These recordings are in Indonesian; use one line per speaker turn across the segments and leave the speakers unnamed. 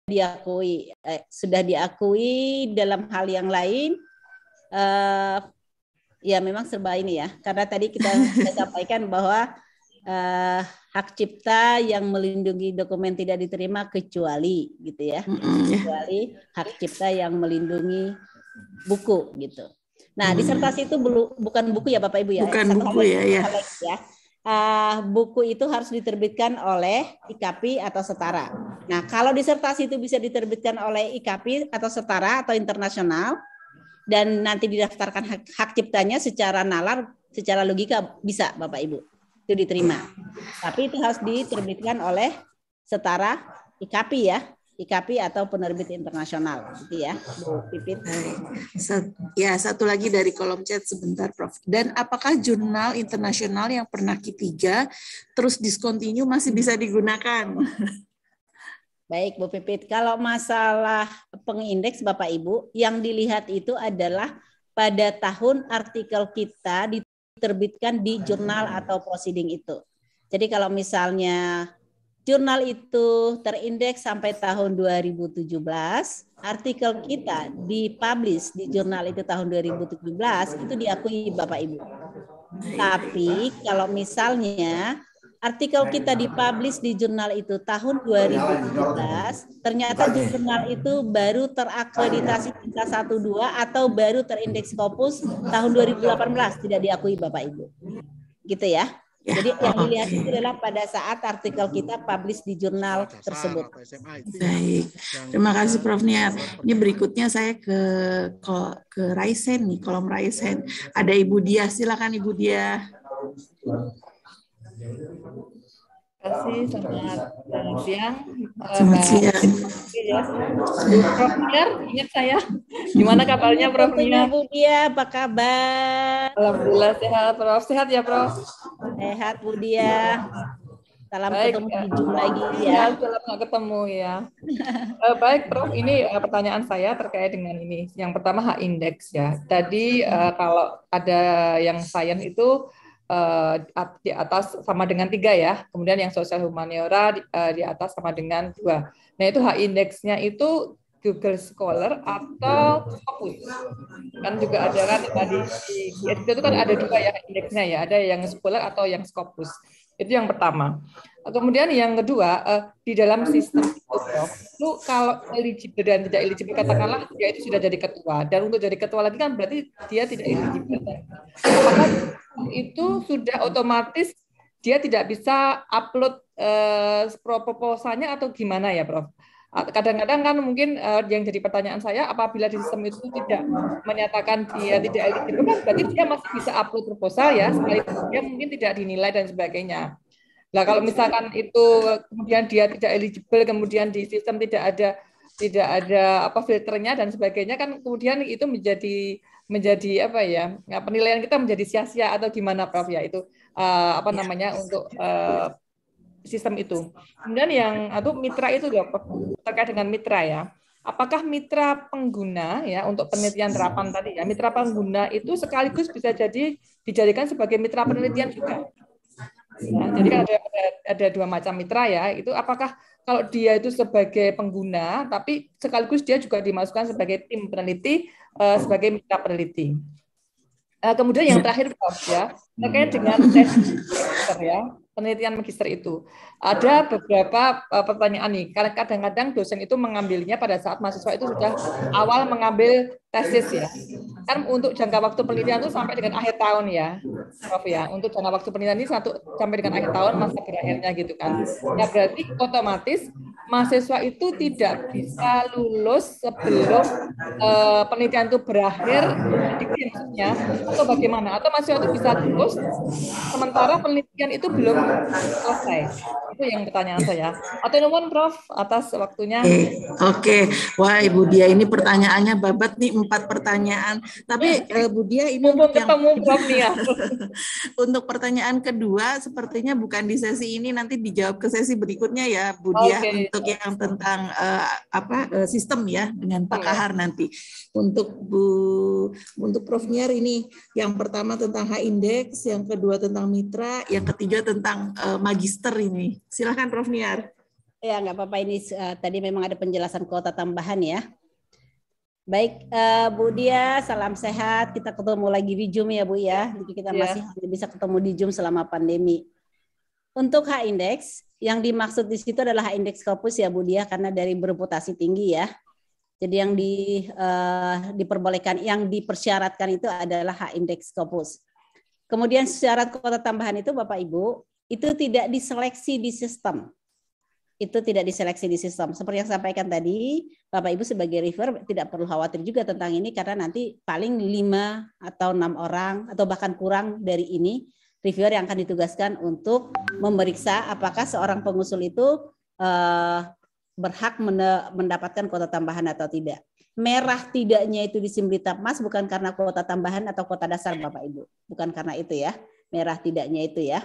diakui dalam hal yang lain. Ya memang serba ini ya, karena tadi kita sampaikan bahwa hak cipta yang melindungi dokumen tidak diterima kecuali gitu ya, kecuali hak cipta yang melindungi buku gitu. Nah, disertasi itu bukan buku ya Bapak Ibu ya.
Bukan buku ya.
Buku itu harus diterbitkan oleh IKAPI atau setara. Nah, kalau disertasi itu bisa diterbitkan oleh IKAPI atau setara atau internasional, dan nanti didaftarkan hak ciptanya secara nalar, secara logika bisa Bapak Ibu, itu diterima. Tapi itu harus diterbitkan oleh setara IKAPI ya, IKAPI atau penerbit internasional, gitu ya, Bu Pipit.
Ya, satu lagi dari kolom chat sebentar, Prof. Dan apakah jurnal internasional yang pernah Q3 terus discontinue masih bisa digunakan?
Baik, Bu Pipit. Kalau masalah pengindeks Bapak Ibu, yang dilihat itu adalah pada tahun artikel kita diterbitkan di jurnal atau proceeding itu. Jadi kalau misalnya jurnal itu terindeks sampai tahun 2017, artikel kita dipublish di jurnal itu tahun 2017, itu diakui Bapak Ibu. Tapi kalau misalnya artikel kita dipublish di jurnal itu tahun 2017, ternyata jurnal itu baru terakreditasi tingkat 1-2 atau baru terindeks Scopus tahun 2018, tidak diakui Bapak Ibu. Gitu ya. Jadi yang dilihat itu adalah pada saat artikel kita publish di jurnal tersebut.
Baik, terima kasih Prof. Niar. Ini berikutnya saya ke Raisen nih, kolom Raisen. Ada Ibu Dia, silakan Ibu Dia.
Terima kasih, selamat siang.
Selamat siang.
Prof. Niar, ingat saya. Gimana kabarnya Prof. Niar?
Bu Dia, apa kabar?
Alhamdulillah sehat, Prof. Sehat ya, Prof?
Sehat, Bu Dia. Salam
baik,
ketemu di Zoom lagi
ya.
ya.
Salam ketemu ya. Baik, Prof. Ini pertanyaan saya terkait dengan ini. Yang pertama hak indeks ya. Tadi kalau ada yang sains itu di atas sama dengan 3 ya, kemudian yang sosial humaniora di atas sama dengan 2. Nah itu hak indeksnya itu Google Scholar atau Scopus. Kan juga ada kan tadi di itu kan ada 2 ya indeksnya ya, ada yang Scholar atau yang Scopus. Itu yang pertama. Kemudian yang kedua, di dalam sistem itu kalau eligible dan tidak eligible, katakanlah dia itu sudah jadi ketua, dan untuk jadi ketua lagi kan berarti dia tidak eligible. Apakah itu sudah otomatis dia tidak bisa upload proposalnya atau gimana ya, Prof? Kadang-kadang kan mungkin yang jadi pertanyaan saya, apabila di sistem itu tidak menyatakan dia tidak eligible, kan berarti dia masih bisa upload proposal ya, sekalipun dia mungkin tidak dinilai dan sebagainya. Nah, kalau misalkan itu kemudian dia tidak eligible, kemudian di sistem tidak ada apa filternya dan sebagainya, kan kemudian itu menjadi apa ya? Penilaian kita menjadi sia-sia atau gimana, Prof ya? Itu apa namanya untuk sistem itu. Kemudian yang mitra itu ya, terkait dengan mitra ya. Apakah mitra pengguna ya untuk penelitian terapan tadi ya, mitra pengguna itu sekaligus bisa jadi dijadikan sebagai mitra penelitian juga. Nah, jadi kan ada 2 macam mitra ya. Itu apakah kalau dia itu sebagai pengguna, tapi sekaligus dia juga dimasukkan sebagai tim peneliti, sebagai mitra peneliti. Kemudian yang terakhir Prof ya, terkait dengan tes magister ya, penelitian magister itu. Ada beberapa pertanyaan nih. Kadang-kadang dosen itu mengambilnya pada saat mahasiswa itu sudah awal mengambil tesis ya. Kan untuk jangka waktu penelitian itu sampai dengan akhir tahun ya, Prof ya. Untuk jangka waktu penelitian ini sampai dengan akhir tahun masa berakhirnya gitu kan. Ya berarti otomatis mahasiswa itu tidak bisa lulus sebelum penelitian itu berakhir maksudnya, atau bagaimana? Atau mahasiswa itu bisa lulus sementara penelitian itu belum selesai? Itu yang pertanyaan saya. Atau nuwun Prof atas waktunya.
Oke. Wah Ibu Dia ini pertanyaannya babat nih 4 pertanyaan. Tapi Bu Dia ini
untuk ketemu Prof nih ya.
Untuk pertanyaan kedua sepertinya bukan di sesi ini, nanti dijawab ke sesi berikutnya ya Bu Dia. Untuk yang tentang sistem ya dengan Pak Kahar nanti. Untuk Prof Niar ini yang pertama tentang hak indeks, yang kedua tentang mitra, yang ketiga tentang magister ini. Silakan Prof Niar.
Ya, nggak apa-apa, ini tadi memang ada penjelasan kuota tambahan ya. Baik, Bu Dia, salam sehat. Kita ketemu lagi di Zoom ya, Bu ya. Jadi kita masih bisa ketemu di Zoom selama pandemi. Untuk H-index, yang dimaksud di situ adalah H-index Scopus ya, Bu Dia, karena dari bereputasi tinggi ya. Jadi yang diperbolehkan, yang dipersyaratkan itu adalah H-index Scopus. Kemudian syarat kuota tambahan itu, Bapak Ibu, itu tidak diseleksi di sistem. Itu tidak diseleksi di sistem. Seperti yang saya sampaikan tadi, Bapak Ibu sebagai reviewer tidak perlu khawatir juga tentang ini, karena nanti paling 5 atau 6 orang atau bahkan kurang dari ini reviewer yang akan ditugaskan untuk memeriksa apakah seorang pengusul itu berhak mendapatkan kuota tambahan atau tidak. Merah tidaknya itu di Simbritab Mas bukan karena kuota tambahan atau kuota dasar, Bapak Ibu. Bukan karena itu ya. Merah tidaknya itu ya.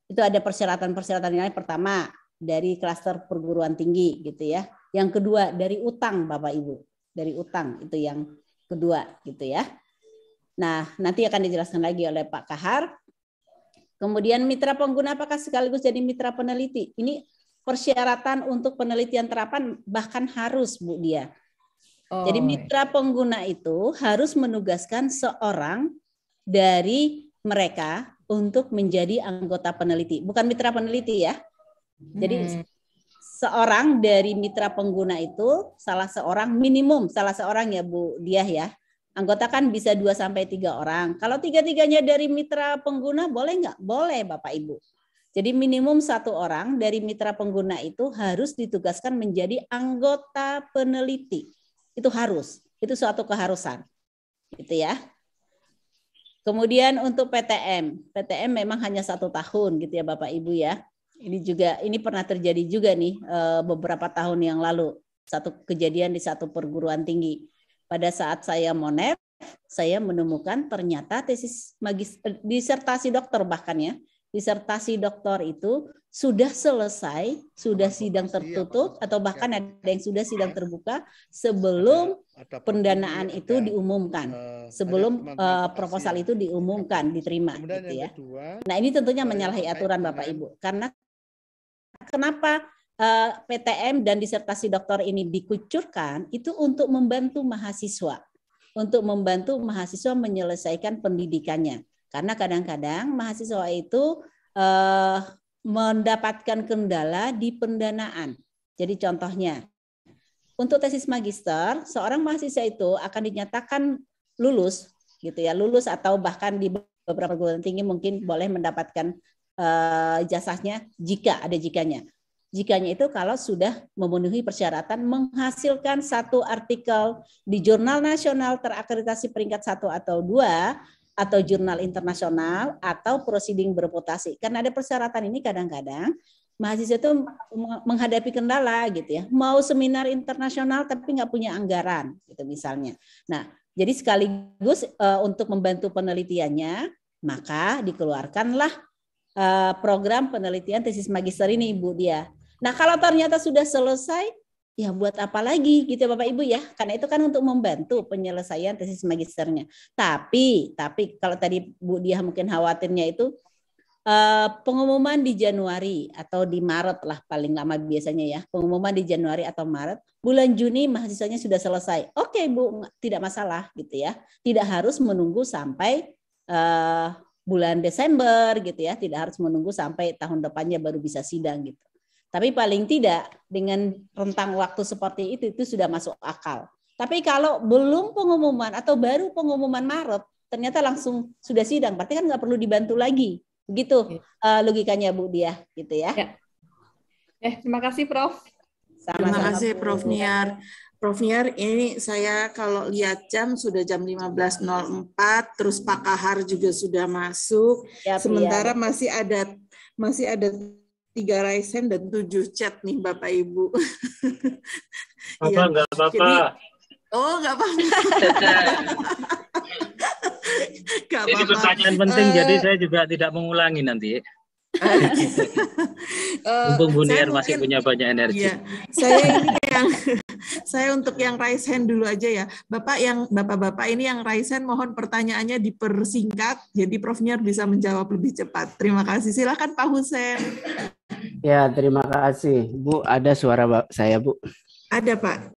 Itu ada persyaratan-persyaratan yang pertama dari klaster perguruan tinggi gitu ya. Yang kedua dari utang, Bapak Ibu. Dari utang itu yang kedua gitu ya. Nah, nanti akan dijelaskan lagi oleh Pak Kahar. Kemudian mitra pengguna apakah sekaligus jadi mitra peneliti? Ini persyaratan untuk penelitian terapan bahkan harus, Bu Dia. Jadi mitra pengguna itu harus menugaskan seorang dari mereka untuk menjadi anggota peneliti. Bukan mitra peneliti ya. Jadi seorang dari mitra pengguna itu salah seorang ya Bu Diah ya. Anggota kan bisa 2-3 orang. Kalau 3-3-nya dari mitra pengguna boleh nggak? Boleh Bapak Ibu. Jadi minimum 1 orang dari mitra pengguna itu harus ditugaskan menjadi anggota peneliti. Itu harus. Itu suatu keharusan. Gitu ya. Kemudian untuk PTM. PTM memang hanya 1 tahun gitu ya Bapak Ibu ya. Ini pernah terjadi juga nih beberapa tahun yang lalu. Satu kejadian di satu perguruan tinggi. Pada saat saya monef, saya menemukan ternyata disertasi dokter bahkan ya. Disertasi dokter itu sudah selesai, sudah sidang tertutup atau bahkan ada yang sudah sidang terbuka sebelum pendanaan itu diumumkan. Sebelum proposal itu diumumkan, diterima gitu ya. Nah, ini tentunya menyalahi aturan Bapak Ibu. Karena kenapa PTM dan disertasi doktor ini dikucurkan itu untuk membantu mahasiswa menyelesaikan pendidikannya, karena kadang-kadang mahasiswa itu mendapatkan kendala di pendanaan. Jadi contohnya untuk tesis magister seorang mahasiswa itu akan dinyatakan lulus gitu ya, lulus atau bahkan di beberapa perguruan tinggi mungkin boleh mendapatkan ijazahnya jika ada jikanya. Jikanya itu kalau sudah memenuhi persyaratan menghasilkan 1 artikel di jurnal nasional terakreditasi peringkat 1 atau 2 atau jurnal internasional atau proceeding bereputasi. Karena ada persyaratan ini kadang-kadang mahasiswa itu menghadapi kendala gitu ya. Mau seminar internasional tapi nggak punya anggaran gitu misalnya. Nah, jadi sekaligus untuk membantu penelitiannya maka dikeluarkanlah program penelitian tesis magister ini Bu Dia. Nah kalau ternyata sudah selesai, ya buat apa lagi gitu ya Bapak Ibu ya. Karena itu kan untuk membantu penyelesaian tesis magisternya. Tapi kalau tadi Bu Dia mungkin khawatirnya itu pengumuman di Januari atau di Maret lah paling lama biasanya ya. Pengumuman di Januari atau Maret, bulan Juni mahasiswanya sudah selesai. Oke Bu, tidak masalah gitu ya. Tidak harus menunggu sampai bulan Desember gitu ya, tidak harus menunggu sampai tahun depannya baru bisa sidang gitu. Tapi paling tidak dengan rentang waktu seperti itu sudah masuk akal. Tapi kalau belum pengumuman atau baru pengumuman Maret, ternyata langsung sudah sidang, berarti kan nggak perlu dibantu lagi. Begitu logikanya Bu Dia gitu ya.
Terima kasih Prof.
Terima kasih Prof Niar. Prof Niar, ini saya kalau lihat jam sudah jam 15.04, terus Pak Kahar juga sudah masuk. Ya, sementara ya. masih ada 3 raise hand dan 7 chat nih Bapak Ibu.
Apa enggak apa-apa.
Jadi, enggak apa-apa.
Ini pertanyaan penting, jadi saya juga tidak mengulangi nanti. Mumpung Bu Niar masih punya banyak energi.
Iya, saya untuk yang raise hand dulu aja ya. Bapak-bapak ini yang raise hand mohon pertanyaannya dipersingkat, jadi Prof Niar bisa menjawab lebih cepat. Terima kasih. Silakan Pak Husen.
Ya, terima kasih. Bu, ada suara saya, Bu?
Ada, Pak.